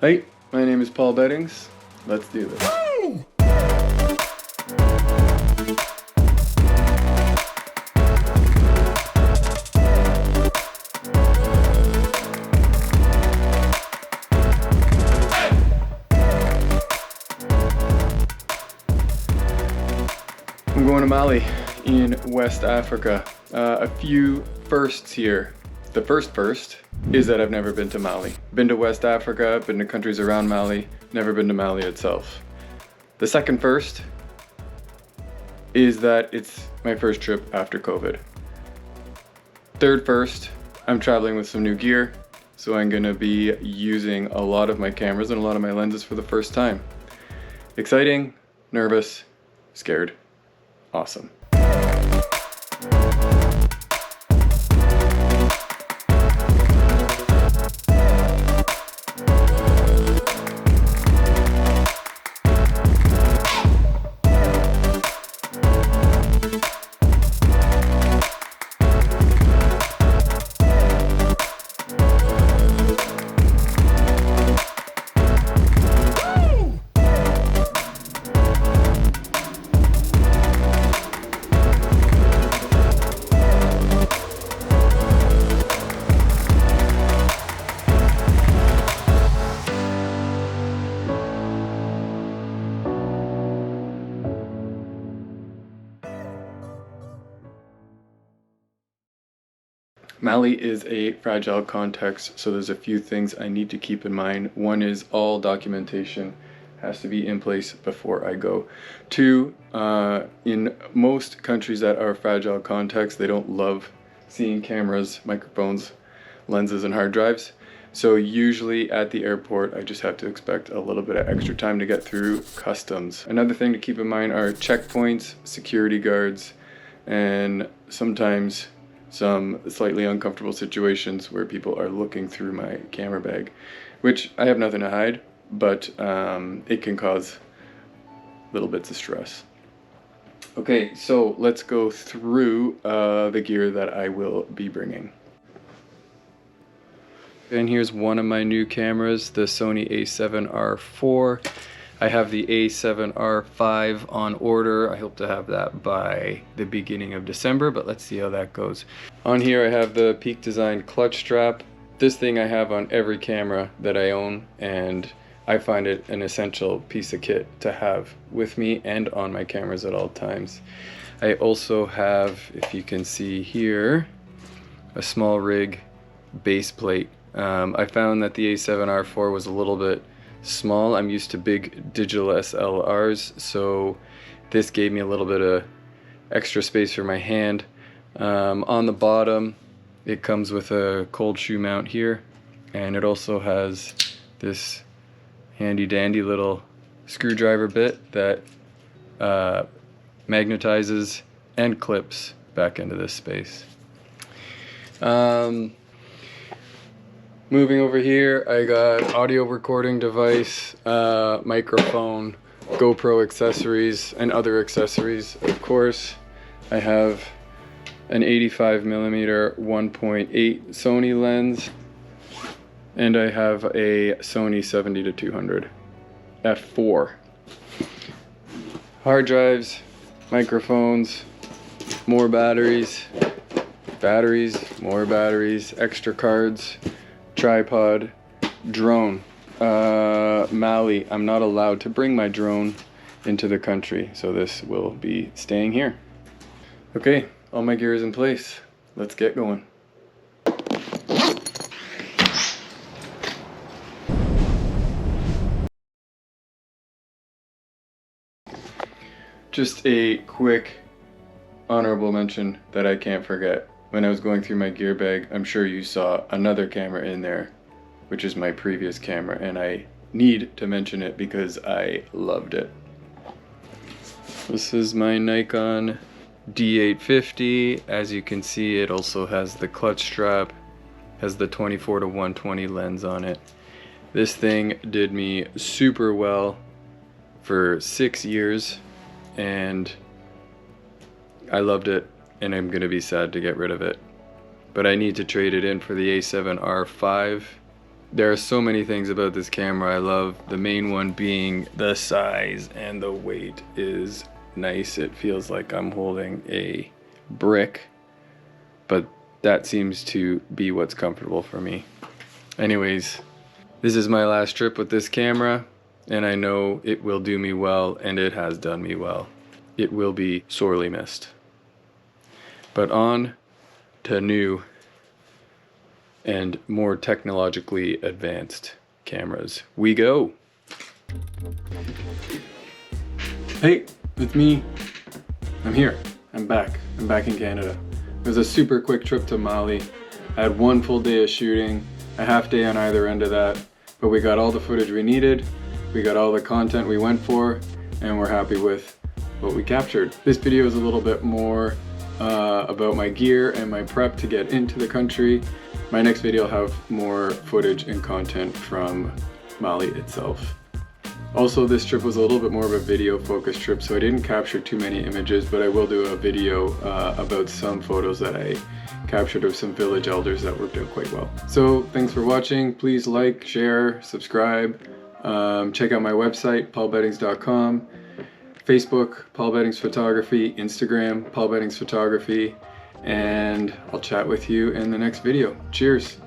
Hey, my name is Paul Beddings. Let's do this. I'm going to Mali in West Africa. A few firsts here. The first is that I've never been to Mali. Been to West Africa, been to countries around Mali, never been to Mali itself. The second first is that it's my first trip after COVID. Third first, I'm traveling with some new gear, so I'm gonna be using a lot of my cameras and a lot of my lenses for the first time. Exciting, nervous, scared, awesome. Mali is a fragile context, so there's a few things I need to keep in mind. One is all documentation has to be in place before I go. Two, in most countries that are fragile contexts, they don't love seeing cameras, microphones, lenses, and hard drives. So usually at the airport, I just have to expect a little bit of extra time to get through customs. Another thing to keep in mind are checkpoints, security guards, and sometimes some slightly uncomfortable situations where people are looking through my camera bag, which I have nothing to hide, but it can cause little bits of stress. Okay, so let's go through the gear that I will be bringing. And here's one of my new cameras, the Sony a7R IV. I have the a7R V on order. I hope to have that by the beginning of December, but let's see how that goes. On here I have the Peak Design clutch strap. This thing I have on every camera that I own, and I find it an essential piece of kit to have with me and on my cameras at all times. I also have, if you can see here, a SmallRig base plate. I found that the a7R IV was a little bit small. I'm used to big digital SLRs, so this gave me a little bit of extra space for my hand. On the bottom, it comes with a cold shoe mount here, and it also has this handy dandy little screwdriver bit that magnetizes and clips back into this space. Moving over here, I got audio recording device, microphone, GoPro accessories, and other accessories. Of course, I have an 85mm 1.8 Sony lens, and I have a Sony 70-200 f4. Hard drives, microphones, more batteries, more batteries, extra cards, tripod, drone. Mali, I'm not allowed to bring my drone into the country, so this will be staying here. Okay, all my gear is in place. Let's get going. Just a quick honorable mention that I can't forget. When I was going through my gear bag, I'm sure you saw another camera in there, which is my previous camera, and I need to mention it because I loved it. This is my Nikon D850. As you can see, it also has the clutch strap, has the 24-120 lens on it. This thing did me super well for 6 years, and I loved it, and I'm gonna be sad to get rid of it. But I need to trade it in for the a7R V There are so many things about this camera I love. The main one being the size and the weight is nice. It feels like I'm holding a brick, but that seems to be what's comfortable for me. Anyways, this is my last trip with this camera, and I know it will do me well, and it has done me well. It will be sorely missed. But on to new and more technologically advanced cameras we go. Hey, it's me. I'm here. I'm back. I'm back in Canada. It was a super quick trip to Mali. I had 1 full day of shooting, a half day on either end of that, but we got all the footage we needed, we got all the content we went for, and we're happy with what we captured. This video is a little bit more about my gear and my prep to get into the country. My next video will have more footage and content from Mali itself. Also, this trip was a little bit more of a video focused trip, so I didn't capture too many images, but I will do a video about some photos that I captured of some village elders that worked out quite well. So thanks for watching. Please like, share, subscribe. Check out my website, paulbeddings.com, Facebook, Paul Beddings Photography, Instagram, Paul Beddings Photography, and I'll chat with you in the next video. Cheers.